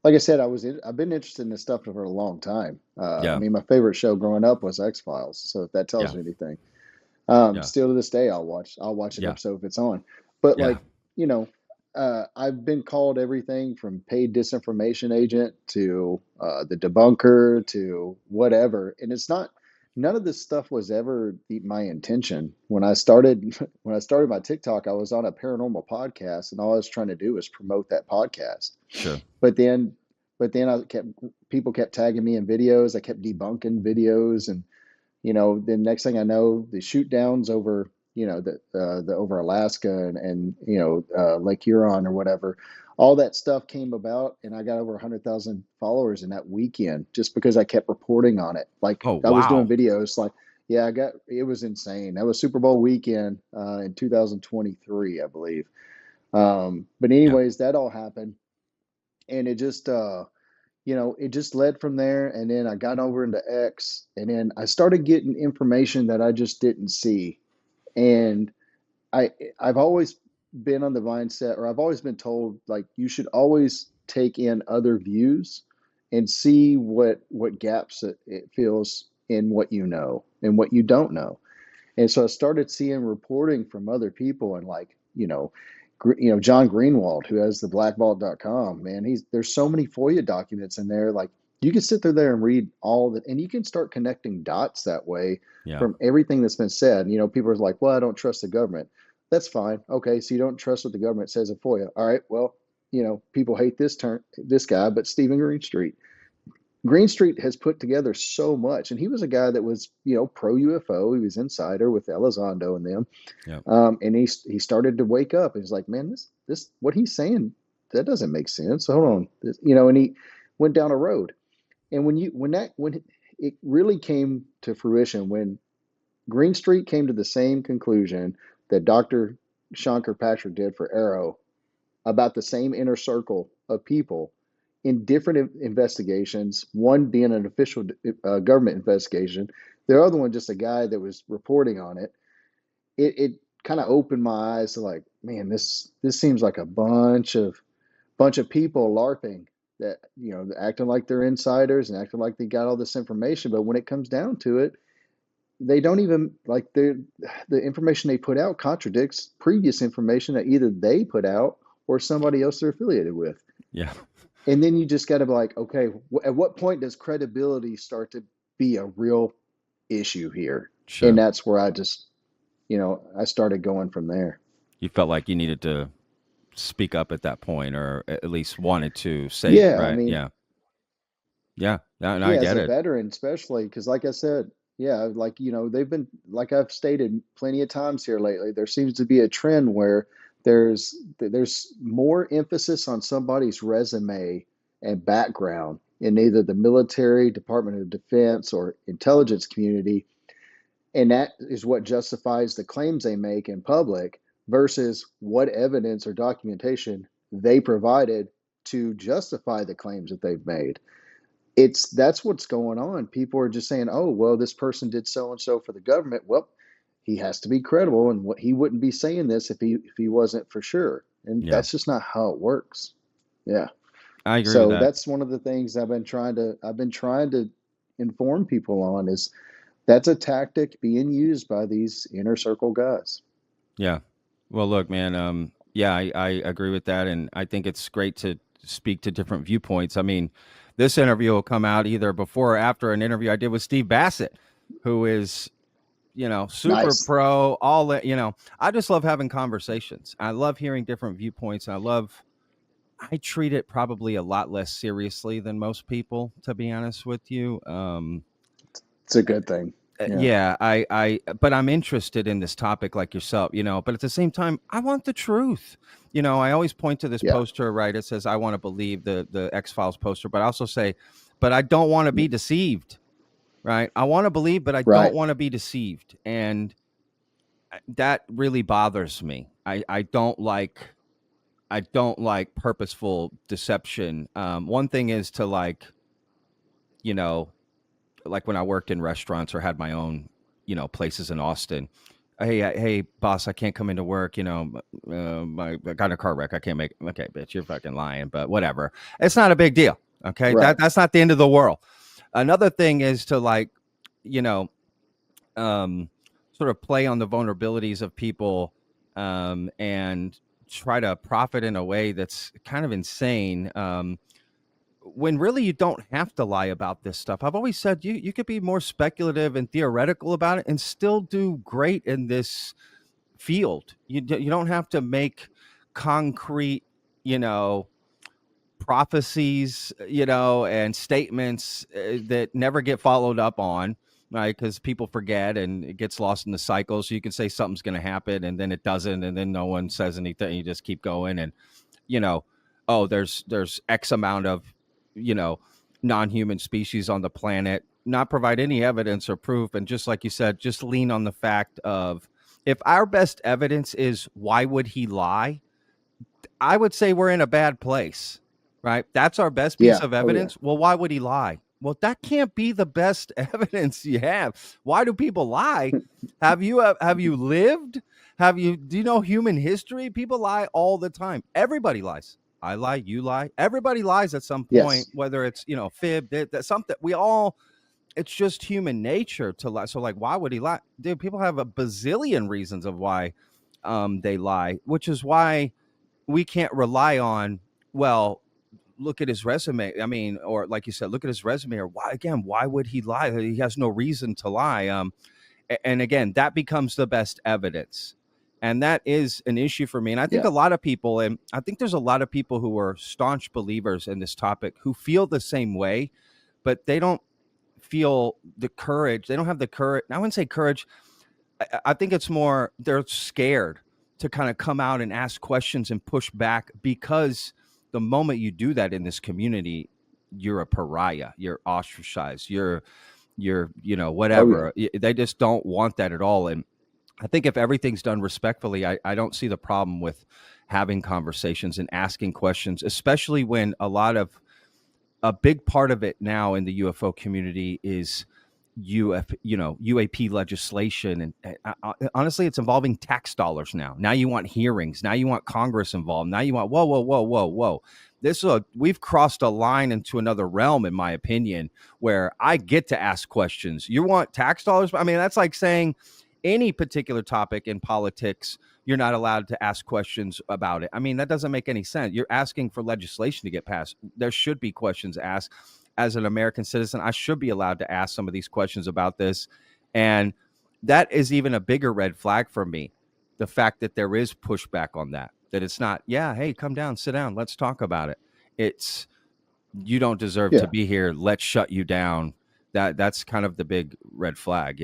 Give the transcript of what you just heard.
like I said, I've been interested in this stuff for a long time. I Yeah. mean, my favorite show growing up was X-Files. So if that tells Yeah. you anything, Yeah. still to this day, I'll watch an Yeah. episode if it's on. But Yeah. like, you know, I've been called everything from paid disinformation agent to the debunker to whatever, and it's not. None of this stuff was ever my intention. When I started, when I started my TikTok, I was on a paranormal podcast, and all I was trying to do was promote that podcast. Sure. But then, people kept tagging me in videos. I kept debunking videos, and the next thing I know, the shoot downs over, the over Alaska and Lake Huron or whatever, all that stuff came about, and I got over 100,000 followers in that weekend just because I kept reporting on it. Like Oh, I was doing wow. videos, like yeah, it was insane. That was Super Bowl weekend in 2023, I believe. But Yeah. anyways, that all happened, and it just led from there. And then I got over into X, and then I started getting information that I just didn't see. And I I've always been on the mindset, or I've always been told, like, you should always take in other views and see what gaps it feels in what you know and what you don't know. And so I started seeing reporting from other people, and like, John Greenwald, who has the blackvault.com, man, there's so many FOIA documents in there. Like, you can sit there and read all of it, and you can start connecting dots that way Yeah. from everything that's been said. People are like, well, I don't trust the government. That's fine. Okay, so you don't trust what the government says in FOIA. All right, well, people hate this guy, but Stephen Greenstreet has put together so much, and he was a guy that was, pro UFO. He was insider with Elizondo and them, Yeah. and he started to wake up. He's like, man, this what he's saying, that doesn't make sense. Hold on, and he went down a road. And when it really came to fruition, when Greenstreet came to the same conclusion that Dr. Shankar Patrick did for Arrow about the same inner circle of people in different investigations, one being an official government investigation, the other one just a guy that was reporting on it. It kind of opened my eyes to, like, man, this seems like a bunch of people LARPing, that acting like they're insiders and acting like they got all this information, but when it comes down to it, they don't even, like, the information they put out contradicts previous information that either they put out or somebody else they're affiliated with. Yeah. And then you just got to be like, okay, at what point does credibility start to be a real issue here? And Sure. that's where I started going from there. You felt like you needed to speak up at that point, or at least wanted to say, Yeah, I right? mean, Yeah. Yeah. No, I yeah, as get a it. veteran, especially because, like I said, yeah, like, they've been, like I've stated plenty of times here lately, there seems to be a trend where there's more emphasis on somebody's resume and background in either the military, Department of Defense, or intelligence community, and that is what justifies the claims they make in public versus what evidence or documentation they provided to justify the claims that they've made. That's what's going on. People are just saying, oh, well, this person did so and so for the government. Well, he has to be credible, and what he wouldn't be saying this if he wasn't for sure. And Yeah. that's just not how it works. Yeah. I agree with So that. that's one of the things I've been trying to inform people on, is that's a tactic being used by these inner circle guys. Yeah. Well, look, man, yeah, I agree with that. And I think it's great to speak to different viewpoints. I mean, this interview will come out either before or after an interview I did with Steve Bassett, who is, super Nice. pro, all that, I just love having conversations. I love hearing different viewpoints. I treat it probably a lot less seriously than most people, to be honest with you. It's a good thing. Yeah. Yeah, but I'm interested in this topic like yourself, but at the same time, I want the truth. I always point to this Yeah. poster, right? It says, I want to believe, the X-Files poster, but I also say, but I don't want to be deceived, right? I want to believe, but I don't Right. want to be deceived. And that really bothers me. I don't like purposeful deception. One thing is to, like, like when I worked in restaurants or had my own, places in Austin, Hey, boss, I can't come into work. I got in a car wreck. I can't make. Okay, bitch, you're fucking lying, but whatever. It's not a big deal. Okay, Right. that's not the end of the world. Another thing is to like, you know, um, sort of play on the vulnerabilities of people, and try to profit in a way that's kind of insane. When really you don't have to lie about this stuff. I've always said you could be more speculative and theoretical about it and still do great in this field. You don't have to make concrete, you know, prophecies, and statements that never get followed up on, right? Because people forget and it gets lost in the cycle. So you can say something's going to happen and then it doesn't, and then no one says anything. You just keep going, and you know, oh, there's X amount of, you know, non-human species on the planet. Not provide any evidence or proof, and just like you said, just lean on the fact of if our best evidence is why would he lie, I would say we're in a bad place, right? That's our best piece Yeah. of Oh yeah. evidence. Well, why would he lie? Well, that can't be the best evidence you have. Why do people lie? Have you lived? Do you know human history? People lie all the time. Everybody lies. I lie, you lie. Everybody lies at some point, Yes. whether it's, fib, that something we all, it's just human nature to lie. So like, why would he lie? Dude, people have a bazillion reasons of why they lie, which is why we can't rely on, well, look at his resume. I mean, or like you said, look at his resume, or why would he lie? He has no reason to lie. And again, that becomes the best evidence. And that is an issue for me. And I think Yeah. a lot of people, and I think there's a lot of people who are staunch believers in this topic who feel the same way, but they don't feel the courage. They don't have the courage. I wouldn't say courage. I think it's more they're scared to kind of come out and ask questions and push back, because the moment you do that in this community, you're a pariah, you're ostracized, you're Oh yeah. whatever. They just don't want that at all. And I think if everything's done respectfully, I don't see the problem with having conversations and asking questions, especially when a big part of it now in the UFO community is UAP legislation, and honestly, it's involving tax dollars now. Now you want hearings. Now you want Congress involved. Now you want whoa, whoa, whoa, whoa, whoa. We've crossed a line into another realm, in my opinion, where I get to ask questions. You want tax dollars? I mean, that's like saying any particular topic in politics, you're not allowed to ask questions about it. I mean, that doesn't make any sense. You're asking for legislation to get passed. There should be questions asked. As an American citizen, I should be allowed to ask some of these questions about this. And that is even a bigger red flag for me. The fact that there is pushback on that it's not, yeah, hey, come down, sit down, let's talk about it. It's, you don't deserve to Yeah. be here. Let's shut you down. That's kind of the big red flag.